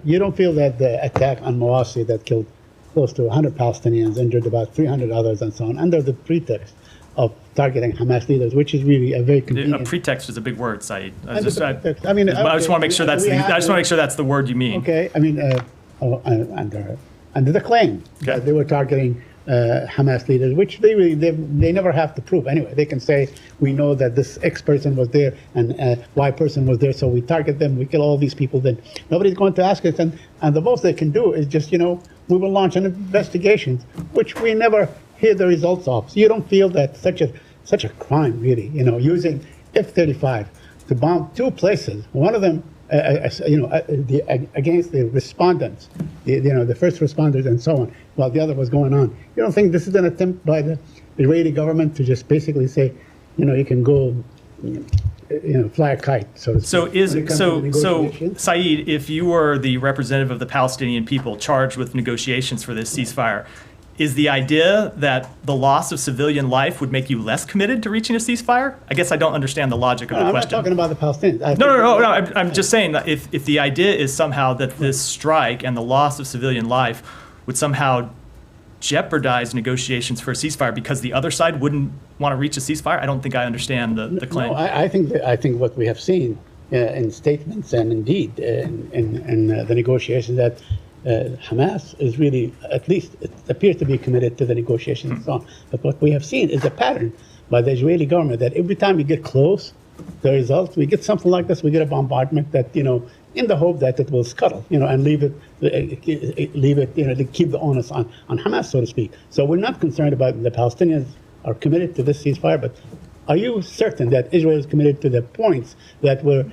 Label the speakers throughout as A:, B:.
A: You don't feel that the attack on Mawasi that killed close to 100 Palestinians, injured about 300 others, and so on, under the pretext of targeting Hamas leaders, which is really a very convenient.
B: A pretext is a big word, Saeed. I just
A: want to
B: make sure that's the word you mean.
A: Okay, I mean, under the claim that they were targeting Hamas leaders, which they never have to prove anyway. They can say, we know that this X person was there and Y person was there, so we target them, we kill all these people, then nobody's going to ask us. And the most they can do is just, we will launch an investigation, which we never hear the results of. So you don't feel that such a crime, really, using F-35 to bomb 2 places, one of them against the respondents, the first responders and so on, while the other was going on. You don't think this is an attempt by the Israeli government to just basically say, you can go, fly a kite? So
B: Saeed, if you were the representative of the Palestinian people charged with negotiations for this ceasefire, is the idea that the loss of civilian life would make you less committed to reaching a ceasefire? I guess I don't understand the logic of the question.
A: I'm not talking about the Palestinians.
B: No. I'm just saying that if the idea is somehow that this strike and the loss of civilian life would somehow jeopardize negotiations for a ceasefire because the other side wouldn't want to reach a ceasefire, I don't think I understand the claim.
A: No, I think what we have seen in statements and indeed in the negotiations that Hamas is really, at least it appears to be committed to the negotiations and so on. But what we have seen is a pattern by the Israeli government that every time we get close to the results, we get something like this, we get a bombardment that, in the hope that it will scuttle, and leave it, to keep the onus on Hamas, so to speak. So we're not concerned about the Palestinians are committed to this ceasefire, but are you certain that Israel is committed to the points that were,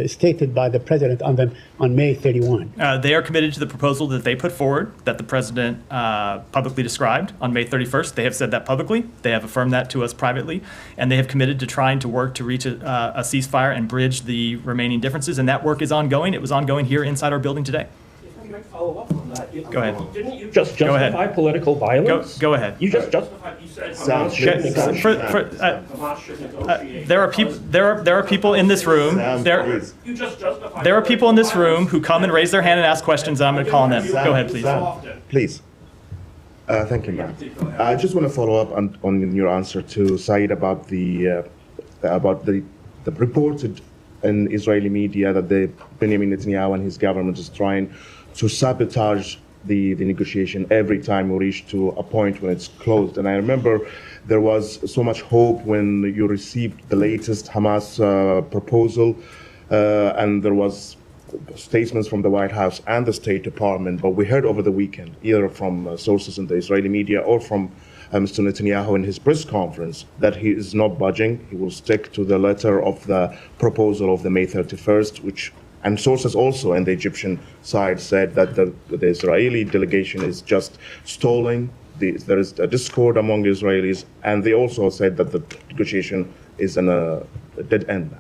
A: stated by the president on May 31?
B: They are committed to the proposal that they put forward, that the president publicly described on May 31st. They have said that publicly. They have affirmed that to us privately. And they have committed to trying to work to reach a ceasefire and bridge the remaining differences. And that work is ongoing. It was ongoing here inside our building today.
C: If I might follow up on that.
B: Go ahead.
C: Didn't you just justify political violence?
B: Go ahead.
C: You just justified. You said Hamas should negotiate.
B: There are people in this room.
C: You just justified.
B: There are people in this room who come and raise their hand and ask questions, and I'm going to call on them. Go ahead, please.
D: Please. Thank you, Matt. I just want to follow up on your answer to Saeed about the reported in Israeli media that Benjamin Netanyahu and his government is trying to sabotage the negotiation every time we reach to a point when it's closed. And I remember there was so much hope when you received the latest Hamas proposal, and there was statements from the White House and the State Department, but we heard over the weekend, either from sources in the Israeli media or from Mr. Netanyahu in his press conference, that he is not budging. He will stick to the letter of the proposal of the May 31st, and sources also in the Egyptian side said that the Israeli delegation is just stalling. There is a discord among Israelis, and they also said that the negotiation is in a dead end.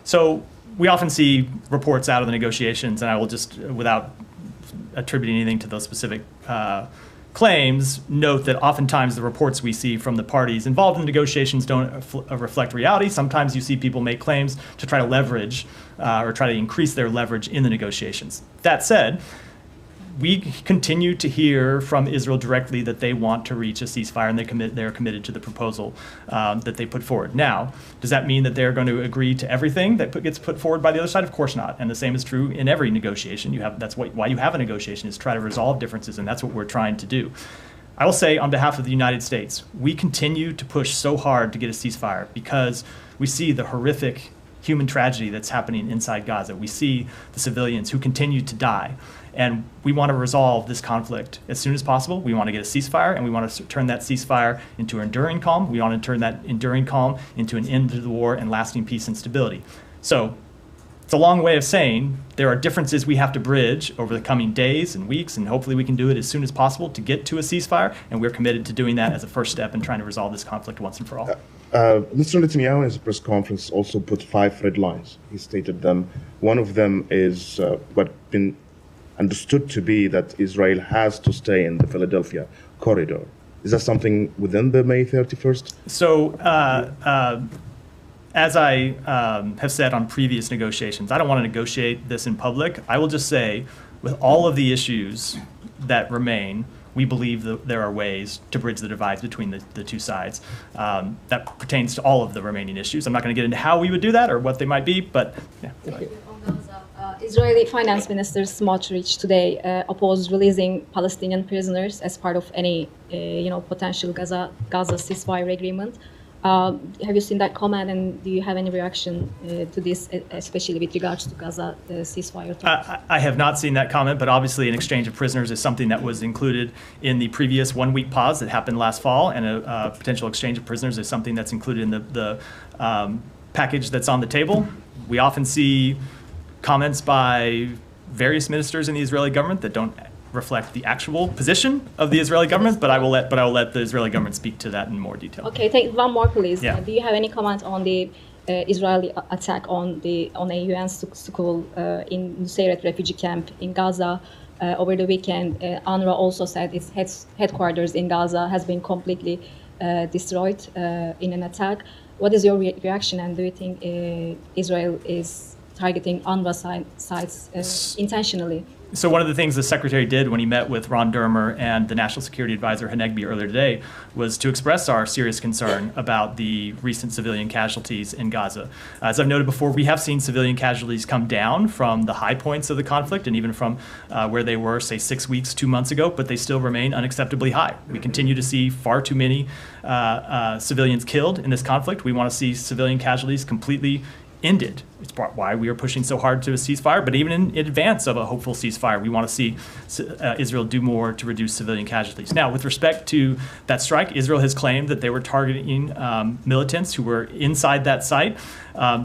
B: So we often see reports out of the negotiations, and I will just, without attributing anything to those specific claims, note that oftentimes the reports we see from the parties involved in negotiations don't reflect reality. Sometimes you see people make claims to try to leverage or try to increase their leverage in the negotiations. That said, we continue to hear from Israel directly that they want to reach a ceasefire, and they're committed to the proposal that they put forward. Now, does that mean that they're going to agree to everything that gets put forward by the other side? Of course not. And the same is true in every negotiation. That's why you have a negotiation, is to try to resolve differences, and that's what we're trying to do. I will say, on behalf of the United States, we continue to push so hard to get a ceasefire because we see the horrific human tragedy that's happening inside Gaza. We see the civilians who continue to die. And we want to resolve this conflict as soon as possible. We want to get a ceasefire, and we want to turn that ceasefire into an enduring calm. We want to turn that enduring calm into an end to the war and lasting peace and stability. So it's a long way of saying there are differences we have to bridge over the coming days and weeks, and hopefully we can do it as soon as possible to get to a ceasefire, and we're committed to doing that as a first step in trying to resolve this conflict once and for all.
D: Mr. Netanyahu in his press conference also put 5 red lines. He stated them. One of them is what been understood to be that Israel has to stay in the Philadelphia corridor. Is that something within the May 31st?
B: So as I have said on previous negotiations, I don't want to negotiate this in public. I will just say, with all of the issues that remain, we believe that there are ways to bridge the divides between the two sides. That pertains to all of the remaining issues. I'm not going to get into how we would do that or what they might be, but yeah.
E: Israeli Finance Minister Smotrich today opposed releasing Palestinian prisoners as part of any, potential Gaza ceasefire agreement. Have you seen that comment, and do you have any reaction to this, especially with regards to Gaza ceasefire talks?
B: I have not seen that comment, but obviously an exchange of prisoners is something that was included in the previous one-week pause that happened last fall, and a potential exchange of prisoners is something that's included in the package that's on the table. We often see comments by various ministers in the Israeli government that don't reflect the actual position of the Israeli government, but I will let the Israeli government speak to that in more detail.
E: Okay, one more, please.
B: Yeah.
E: Do you have any comment on the Israeli attack on a UN school in Nusayrat refugee camp in Gaza over the weekend? UNRWA also said its headquarters in Gaza has been completely destroyed in an attack. What is your reaction, and do you think Israel is targeting UNRWA sites intentionally?
B: So one of the things the secretary did when he met with Ron Dermer and the National Security Advisor Hanegbi earlier today was to express our serious concern about the recent civilian casualties in Gaza. As I've noted before, we have seen civilian casualties come down from the high points of the conflict and even from where they were, say, 6 weeks, 2 months ago, but they still remain unacceptably high. We continue to see far too many civilians killed in this conflict. We want to see civilian casualties completely ended. It's why we are pushing so hard to a ceasefire, but even in advance of a hopeful ceasefire, we want to see Israel do more to reduce civilian casualties. Now, with respect to that strike, Israel has claimed that they were targeting militants who were inside that site.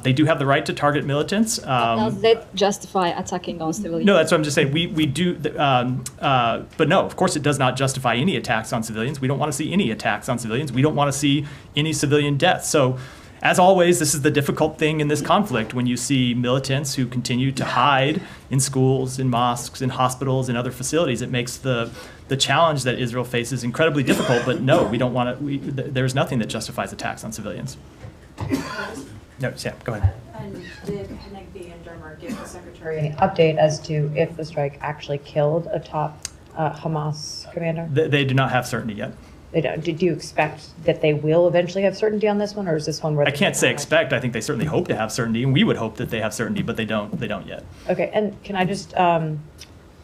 B: They do have the right to target militants.
E: Does that justify attacking on civilians?
B: No, that's what I'm just saying. We do, but no, of course it does not justify any attacks on civilians. We don't want to see any attacks on civilians. We don't want to see any civilian deaths. So, as always, this is the difficult thing in this conflict when you see militants who continue to hide in schools, in mosques, in hospitals, in other facilities. It makes the challenge that Israel faces incredibly difficult. But no, we don't want to. There's nothing that justifies attacks on civilians. No, yeah, go ahead.
F: And did Hanegbi and Dermer give the secretary any update as to if the strike actually killed a top Hamas commander?
B: They do not have certainty yet.
F: Did you expect that they will eventually have certainty on this one, or is this one where
B: I can't say expect? I think they certainly hope to have certainty, and we would hope that they have certainty, but they don't. They don't yet.
F: Okay, and can I just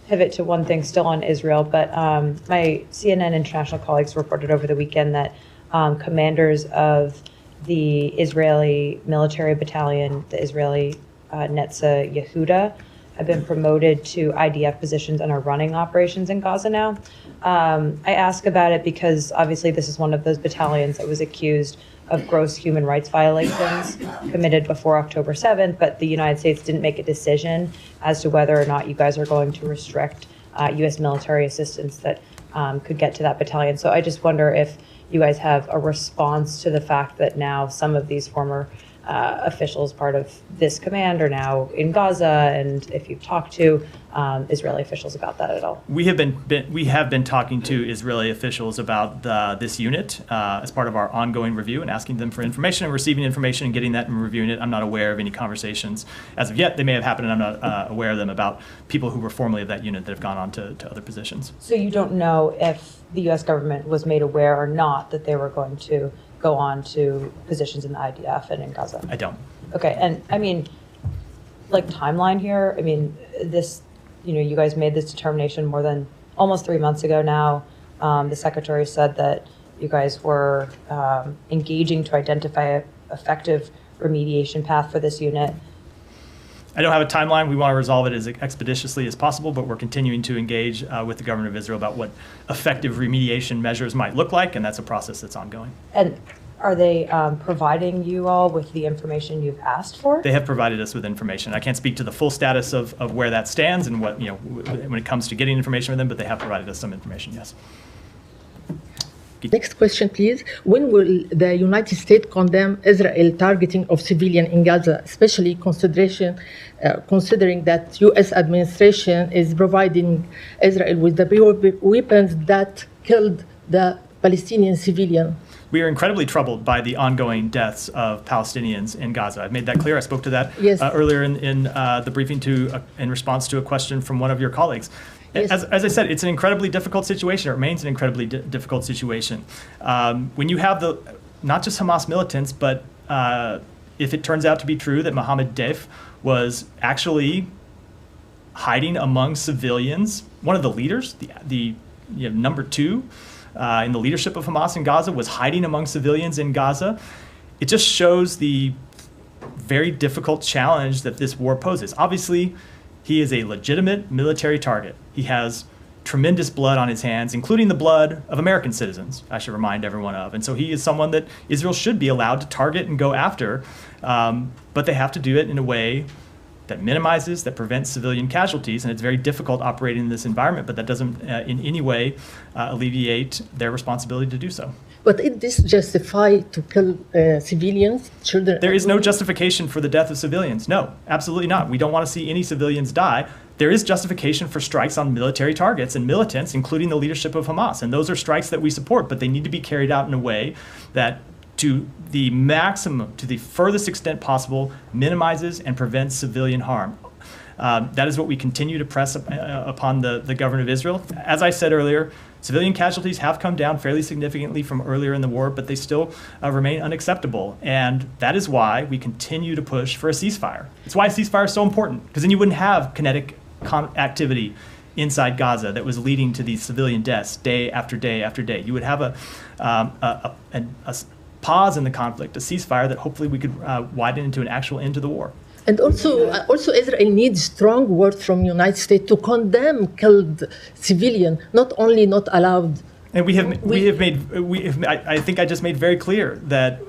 F: pivot to one thing still on Israel? But my CNN international colleagues reported over the weekend that commanders of the Israeli military battalion, the Israeli Netza Yehuda, have been promoted to IDF positions and are running operations in Gaza now. I ask about it because obviously this is one of those battalions that was accused of gross human rights violations committed before October 7th, but the United States didn't make a decision as to whether or not you guys are going to restrict U.S. military assistance that could get to that battalion. So I just wonder if you guys have a response to the fact that now some of these former officials part of this command are now in Gaza, and if you've talked to Israeli officials about that at all.
B: We have been talking to Israeli officials about this unit as part of our ongoing review and asking them for information and receiving information and getting that and reviewing it. I'm not aware of any conversations as of yet. They may have happened, and I'm not aware of them about people who were formerly of that unit that have gone on to other positions.
F: So you don't know if the U.S. government was made aware or not that they were going to go on to positions in the IDF and in Gaza?
B: I don't.
F: Okay, and I mean, like timeline here, I mean, this, you guys made this determination more than almost 3 months ago now. The secretary said that you guys were engaging to identify an effective remediation path for this unit.
B: I don't have a timeline. We want to resolve it as expeditiously as possible, but we're continuing to engage with the government of Israel about what effective remediation measures might look like, and that's a process that's ongoing.
F: And are they providing you all with the information you've asked for?
B: They have provided us with information. I can't speak to the full status of where that stands and what, when it comes to getting information from them, but they have provided us some information, yes.
G: Next question, please. When will the United States condemn Israel targeting of civilians in Gaza, especially considering that U.S. administration is providing Israel with the weapons that killed the Palestinian civilian?
B: we are incredibly troubled by the ongoing deaths of Palestinians in Gaza. I've made that clear. I spoke to that
G: Yes.
B: earlier in the briefing in response to a question from one of your colleagues.
G: Yes.
B: As I said, it's an incredibly difficult situation. It remains an incredibly difficult situation. When you have not just Hamas militants, but if it turns out to be true that Mohammed Deif was actually hiding among civilians, one of the leaders, the number 2 in the leadership of Hamas in Gaza, was hiding among civilians in Gaza, it just shows the very difficult challenge that this war poses. Obviously, he is a legitimate military target. He has tremendous blood on his hands, including the blood of American citizens, I should remind everyone of. And so he is someone that Israel should be allowed to target and go after, but they have to do it in a way that minimizes, that prevents civilian casualties, and it's very difficult operating in this environment, but that doesn't in any way alleviate their responsibility to do so.
G: But is this justify to kill civilians, children?
B: There is no justification for the death of civilians. No, absolutely not. We don't want to see any civilians die. There is justification for strikes on military targets and militants, including the leadership of Hamas. And those are strikes that we support, but they need to be carried out in a way that, to the maximum, to the furthest extent possible, minimizes and prevents civilian harm. That is what we continue to press upon the government of Israel. As I said earlier, civilian casualties have come down fairly significantly from earlier in the war, but they still remain unacceptable. And that is why we continue to push for a ceasefire. It's why a ceasefire is so important, because then you wouldn't have kinetic activity inside Gaza that was leading to these civilian deaths day after day after day. You would have a pause in the conflict, a ceasefire that hopefully we could widen into an actual end to the war.
G: And also Israel needs strong words from United States to condemn killed civilian, not only not allowed.
B: And I think I just made very clear that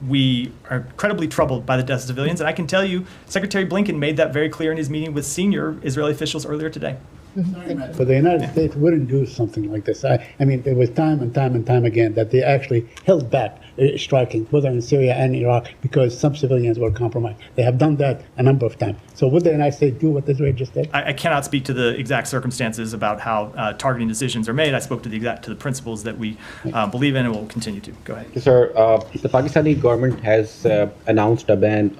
B: we are incredibly troubled by the deaths of civilians. And I can tell you, Secretary Blinken made that very clear in his meeting with senior Israeli officials earlier today.
A: But the United States wouldn't do something like this. I mean, there was time and time again that they actually held back striking, whether in Syria and Iraq, because some civilians were compromised. They have done that a number of times. So would the United States do what Israel just did?
B: I cannot speak to the exact circumstances about how targeting decisions are made. I spoke to the principles that we believe in and will continue to. Go ahead.
H: Sir, the Pakistani government has announced a ban